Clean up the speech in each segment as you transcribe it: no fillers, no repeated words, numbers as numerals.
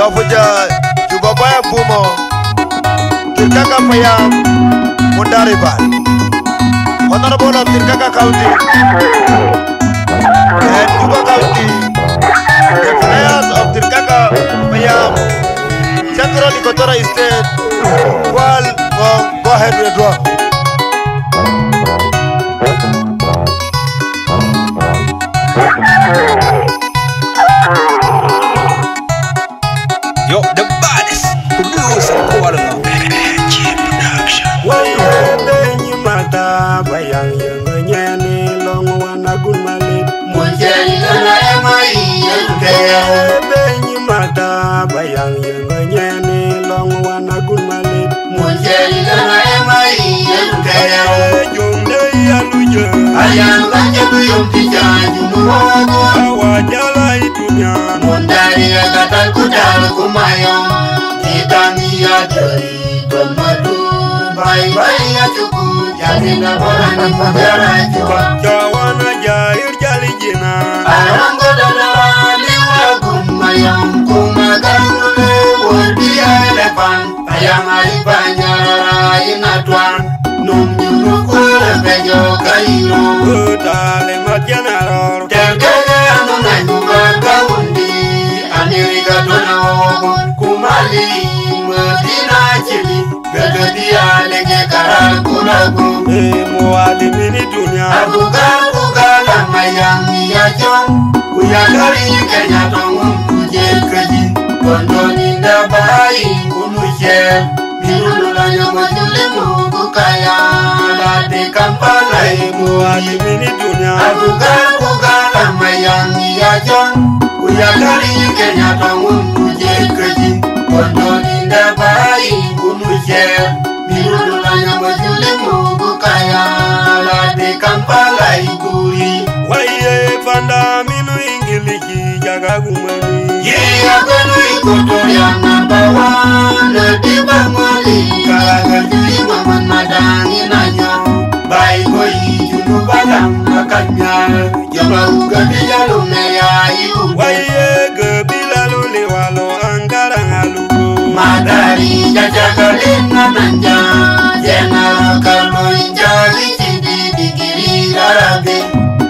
Abuja, Jubabaya Bumo, Tirkaka Payam, Mundariban, Honorable of Tirkaka County, and Juba County, the players of Tirkaka Payam, Central Equatorial State, go ahead with the draw. Yo, the baddest producer calling up G Production. Wayabenyi mata bayang yang nyani long wana gunmalit Munjali kana emai yelukaya. Wayabenyi mata bayang yang nyani long wana gunmalit Munjali kana emai yelukaya. Jumde yalujo Ayang kanja tuyong tijaju nuwago. Awajala itunya Mundari akatal kudal kumayong. Kitami ya jari bermadu. Bye-bye ya cuku. Jadi naborani mujara jua. Jawana jair jali jina Aranggo dadara liwagun mayang. Kumagarule wordia elepan. Ayang alipanya inatuan. Num nyuru kule pejo kairo. Utale matyanaror Terkege anu nanyuga kaundi. Amerika dona ogun kumali. Medina chili. Begedia lege karakulagu. Mualimini dunia Abuga mayang ya jong. Kuyagari kenya tongun kuje keji. Kondoni dabai kunuje. Mirululanya majulimu kukaya. Lati kampalai Mualimini dunia Abuga mayang ya jong. Kuyagari kenya tongun kuje keji. Kondoni dabai kunuje. Mirululanya majulimu kukaya. Lati kampalai kuri. Waye fanda minu ingiliki jaga gumani Iya kanu ikutu yang number one. Leti bangoli kalaga jui maman madangi nanyo. Bai koi junu balang makanya. Jama uga dijalume ya iu. Waye gebila luli walo angkara ngalugo Madari jajagalin nananja. Jenara kalau injali cidi dikiri arabe.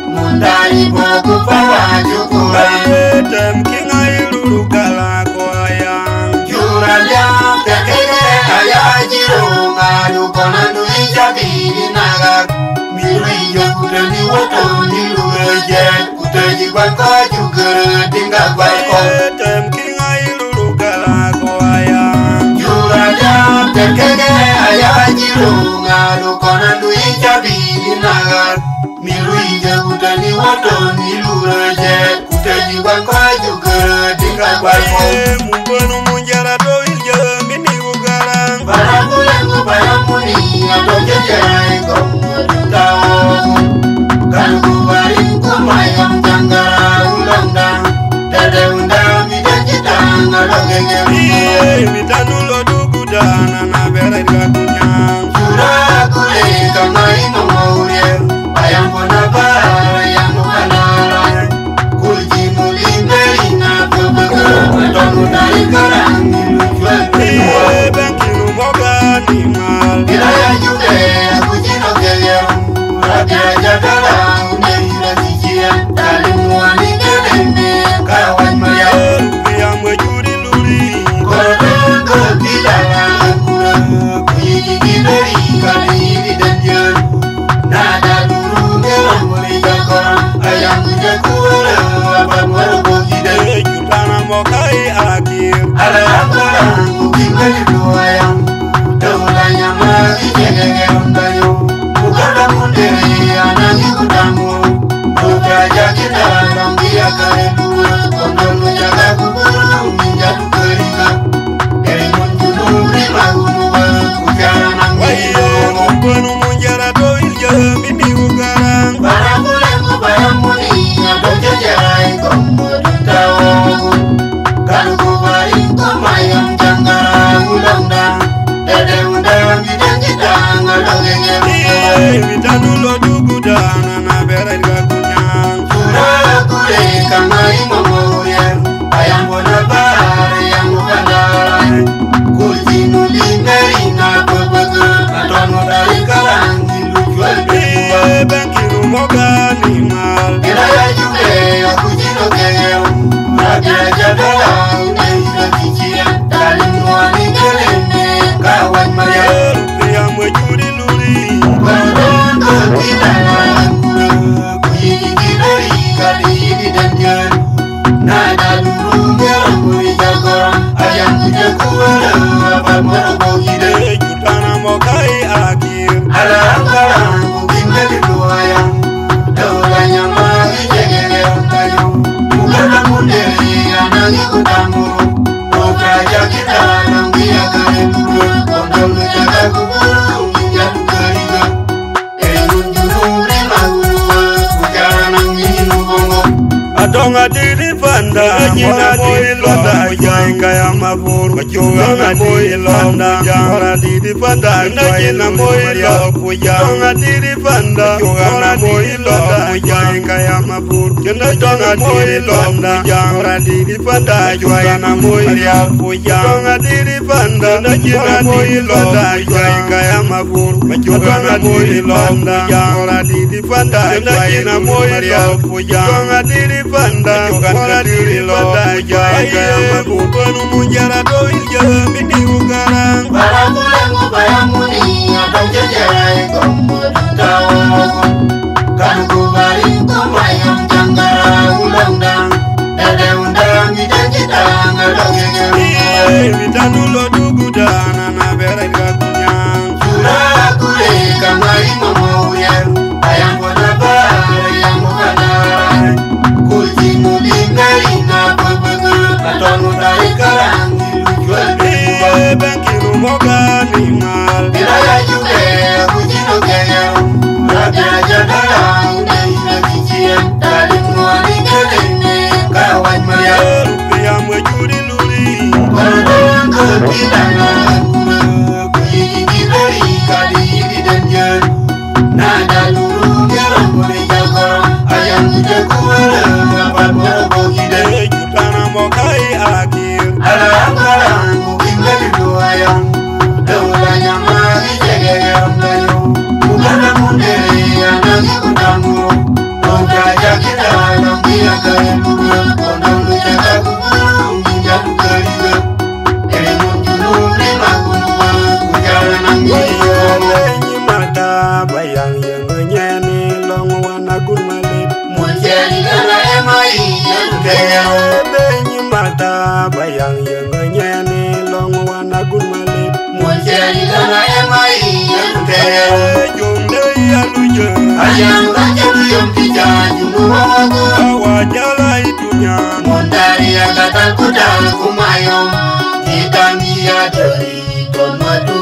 Mundari boku pawa cukuran. Waye tem kinga iluru kala ko ayang Juralia tekele aya jiro ngadu konandu ijabi dinagak. Miru ijo kuteni woto nilu eje. Kuteji bangka juga tinggal baiko. Waye tem kinga iluru kala ko ayang Juralia tekele aya jiro ngadu konandu ijabi dinagak. Miru ijo kuteni woto nilu eje. Kuteji bangka juga tinggal baiko. Waye mubenu munjara to ilje mini ugarang Baramulengu baramuni atau jejai kamu tahu. Kalau baringku mayang tanggara ulang-ulang. Dada undang bidan cita ngalong gengel. Iye mitanulo dugudana na beret kakunyang Surah kule kamai mengurel. Bayang pona bar yang nukanara. Kulji muli melina bebeger. Tonu dari karang ilu jual Iye berdua. bengkinu moga nimal Iraya juga aku cino gaya. Raja jagala une ira sijia. Kali muani kelende kawan maya. Yang mejuri luri Kodong kebidala akura. Kuyi giberi kali ini dan jen. Nada dulu ngelang muli jagoran. Ayam jagoan apa mergo gide. Jutana mokai akhir Alhamdulillah bukti beli dua yang. Daulanya magi jengeng dayo. Bukan bangun dari anak ibu tamu. Buka kita orang dia kali dua. Kondom menjaga kubur menjadu keringat. Dari menjunung lima gunung kujaran Waye angin. mubenu munjara to ilje mini ugarang Baramulengu baramuni atau jejai kamu tahu. Kalau kubaringku mayang jangan ulang-ulang. Dada undang bidan cita ngalong gengel. Iye mitanulo dugudana na beret kakunyang Surah kule kamai mengurel. Ayam bona bar yang benki rumoga ni mal. Ila ya jube ya kujino kegeo. Rabia jadala uneira kichia. Dalimwa ni kelene kawan maya. Rupia mwejuri luri. Barondo kitana kura. Kuyini kilari kali danjan. Nada dulu ngeramburi jagoran. Ayam kujakuara apa morogo gide. Jutana mokai akir. Alang-alang mungkin doayang. Daulanya mari jegegem kayu. Bukan namun dari anak ikut tamur. Raja kita nanggia kare dulu. Kondol jaga kubur menjadi keriga. Enun junung lima gua. Bicara nanggi nubongo. Adonga diri fanda nyina diri londa jai kaya mabur majonga diri londa jara diri fanda nyina moilo pujanga diri fanda jara diri londa jai kaya mabur kena donga diri londa jara diri fanda jana moilo pujanga diri fanda nyina diri londa jai kaya mabur majonga diri londa jara diri fanda nyina moilo pujanga diri fanda ora diri londa jai kaya mabur panu munjara do ilja midi ugarang Para bulangu bayamuni atau jajarai komodutawagun Kan kubari kumayang janggara ulang-dang Dede undang bidang kita ngadogegem Vitanu lo dugu dana na berai katunyang Surah kule kamari mamauyer Ayang kona bar yang mukadarai Kucinu dingari na bebeger Atonu dari karang ilu jual berdua benki rumoga ni mal Bila ya juga kucinu kegem Raja jadala uneira kichien Dalim nuani kelene kawan maya rupia mwejuri luri Baron kepitana kura Kuyini kilari kali ini danjan Nada luru ngerang boleh jagoran Ayam kujakuara Apat morogo gide jutana mokai akir Alang-alang mungkin doayang. Daulanya mari jegegem kayu. Bukan namun dari anak ikut tamur. Raja kita nanggia kaya dulu. Kondol jaga kubur menjadi keriga. Enun junung lima gua. Bicara nanggi Lenyi mata bayang yang ngenyeni long wana gun malit Muncari kana emai yang kegem. Lenyi mata bayang yang ngenyeni long wana gun malit Muncari kana emai yang kegem. Jomde ya luje Ayam kancam yang tidak junung wagu. awajala itunya Mondari agatan kudal kumayom Kita mia dari tomadu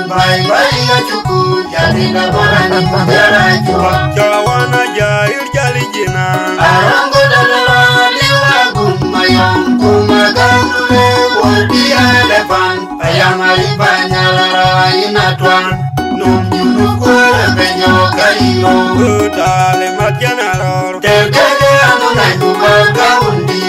Baik-baik ya cukup Jadi kabaran di penjara jua Jawana jair jali jina Arang kodadara liwagun mayom Kumagang dule wadi elevan Ayam alipanya lara inatuan Num junuk kuala penyo kailo Betale matjana lor Terkade anu naik kaundi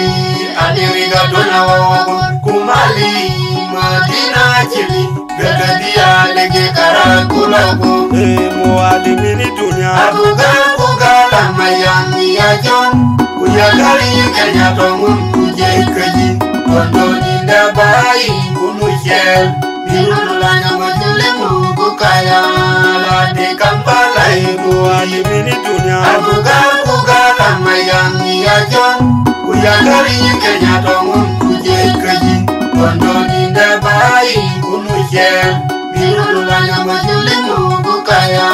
Adiriga dona wawagun kumali Madina cili Gagadia lege karakulagun Muadi mini dunia Abugal mayang niajon Kuyagali kenya tongun kuje keji Kondo ninda bayi kunushel Birulanya majulimu kukaya Lade kampalai Muadi mini dunia Abugal mayang niajon Kuyagali kenya tongun kuje keji Kondo ninda bayi kunushel Birulanya majulimu kukaya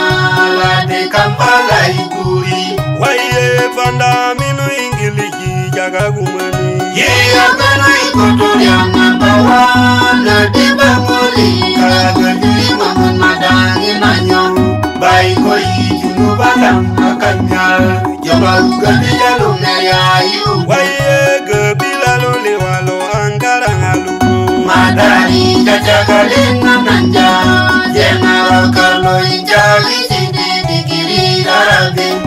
Lade kampalai kuri Waye fanda minu ingiliji jaga gumani Iya kana ikoto yang nabawa na tiba muli kagadi mamun madangi nanyong Baik ko ijunu balang akanyal Jabal gadi jalong na yayu Waye gebila lo lewalo angkarang alugo Madari jajagalin na nanja General Carlo Injali sidi dikiri darabin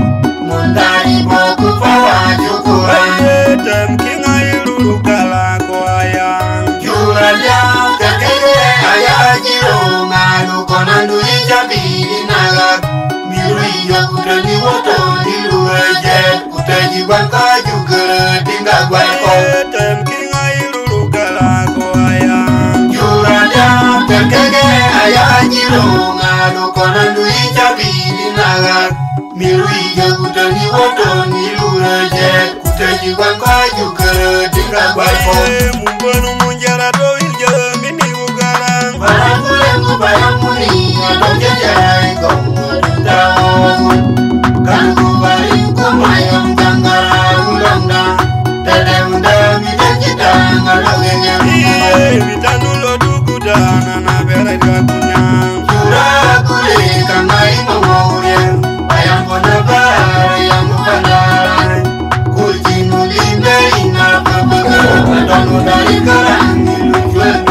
Mundari boku pawa jukuran Waye tem kinga ilulu kala ko ayang Juraja kakeke ayajiro Malu konandu ijabili naga Miru iyo kuteni woto dilueje kuteji banka juga tinggal baiko tem kinga ilulu galako aya jurada terkege aya jiro ngadu konandu ijabi dinagat milu ije kuteni woto dilueje kuteji banka juga tinggal baiko mumbanu munjara do ilje mini ugarang Barangulengu bayamuni adonje jai komudawun Kanku baringku mayam janggara ulangda Tede undami jajita ngalogenya Vitanulo dugudana na bere gakunyang Jura kuli kangai mawauye Bayam kona bahar yang mukandarai Kurjinu limbe ina berbega Adonu dari kerang ilujuan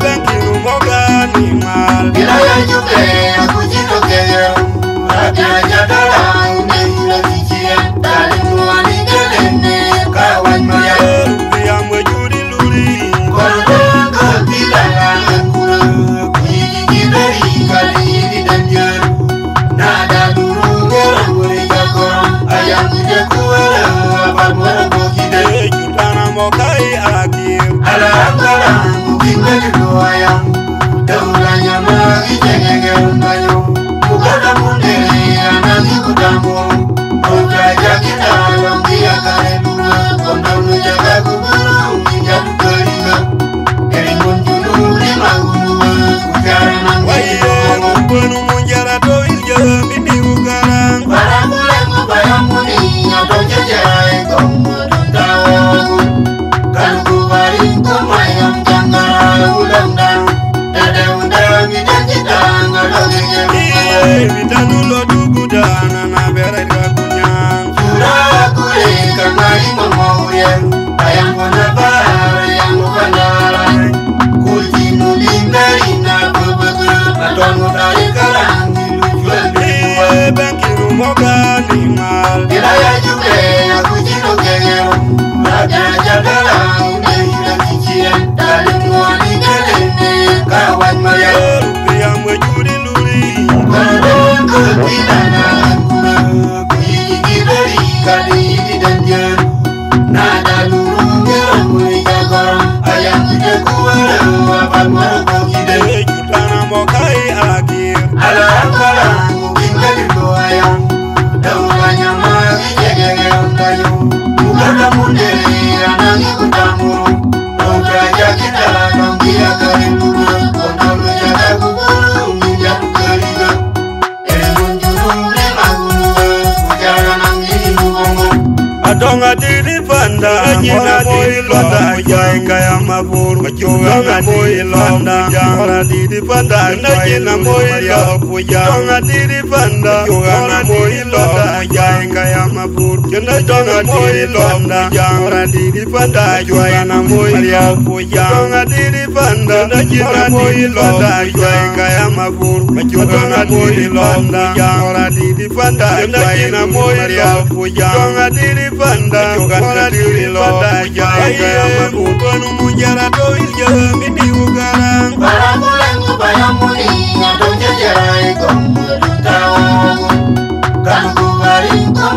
Benkiru moga ni mal Bilaya juga aku jino kaya Raja jadala une hila kijian Dari muani gelene kawan maya Rupiah mejuri luri Korang kebidalan kura Kuhiji dari kali ini dan jen Nada dulu ngerang mereka korang Ayam muda kuala apa mereka hidai Jutana mokai akhir Alang-alang mungkin begitu ayam Daulanya magi jengeng bayo Mukada mundiri anak ikutamu Obraja kita dia kare dua Kondau nujaga kuburu Minjadu keringa Eri munjulu lima gunua Kujara nanggi Mumbanu munjara do ilje mini ugarang Barangulengu bayamuni Atau jajai komodun tawun Kanku baringku mayam janggara ulangda Dede undami jajita ngalogenya Vitanulo dugudana na bere gakunyang Jura kule kangai mamauye Ayam kona bahar yang mukandarai Kurjinu limbe ina berbega Atonu dari kerang ilujuan berdua Benkiru moga ni mal Bilaya juga aku jino kegel Raja jadala une hila kijian Dari muani gelene kawan maya Rupiah mejuri luri Korang kebidalan kura Kuhiji dari kali ini dan jen Nada dulu ngerang mereka korang Ayam tidak kuala apa mereka hidai Jutana mokai akhir Alang-alang mungkin begitu ayam Daulanya magi jegeng kayu Mukada mundiri anak ikutamu Obraja kita dong dia kari dulu Kondau nujaga kuburu minjadu keringa Eri munjulu lima gunua Kujara nanggi nubongo Adonga diri panda Nyina diri londa Jai kaya mabur Machoga diri londa Ora diri panda Nyina moila puja Donga diri panda Machoga diri londa Jai kaya mabur Nyina donga diri londa Ora diri panda Nyina moila puja Donga diri panda Nyina diri londa Jai kaya mabur Machoga diri londa Ora diri panda Nyina moila puja Donga diri panda Ora diri londa Jai kaya mabur Mumbanu munjara do ilje mini ugarang Barangulengu bayamuni Atau jajai komodun tawun Kanku baringku